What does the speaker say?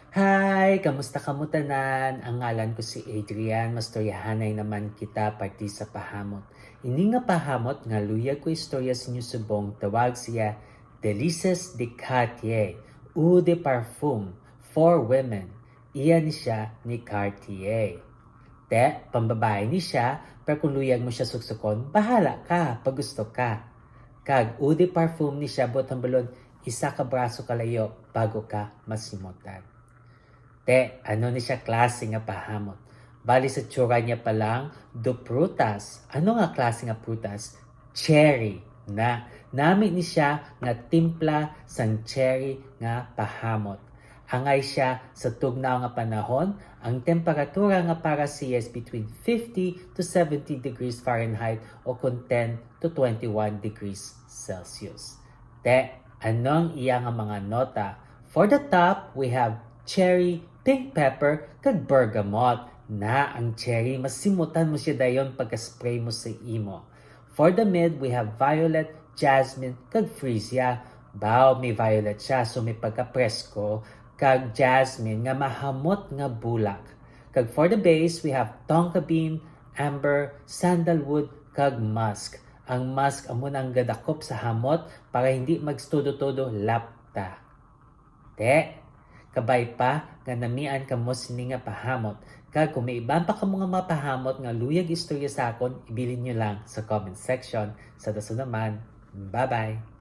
Hi! Kamusta ka mo tanan? Ang ngalan ko si Adrian, mastoryahanay naman kita parti sa pahamot. Ini nga pahamot nga luyag ko istorya sa inyo subong tawag siya Delices de Cartier, Eau de Parfum for Women. Iyan siya ni Cartier. Te, pambabae ni siya, pero kung luyag mo siya suksukon, bahala ka, pag gusto ka. Kag Eau de Parfum ni siya, botang balon, isa ka braso kalayo bago ka masimutan. Te, ano ni siya klase nga pahamot? Bali sa tsura niya pa lang, do prutas. Ano nga klase nga prutas? Cherry na. Nami ni siya nga timpla sang cherry nga pahamot. Angay siya sa tugnaw nga panahon, ang temperatura nga para siya is between 50 to 70 degrees Fahrenheit o kung 10 to 21 degrees Celsius. Te, anong iya nga mga nota? For the top, we have cherry, pink pepper, kag bergamot. Na ang cherry, masimutan mo siya dayon pagka-spray mo sa imo. For the mid, we have violet, jasmine, kag freesia. Bao, may violet siya, so may pagka-presko, kag jasmine nga mahamot nga bulak. Kag for the base, we have tonka bean, amber, sandalwood, kag musk. Ang musk amo nang gadakop sa hamot para hindi magstudo-todo lapta. Te, kabay pa nga namian kamo sini nga pahamot. Kag kung may iban pa kamo nga mapahamot nga luyag istorya sa akon, ibilin nyo lang sa comment section. Sa daso naman, bye-bye!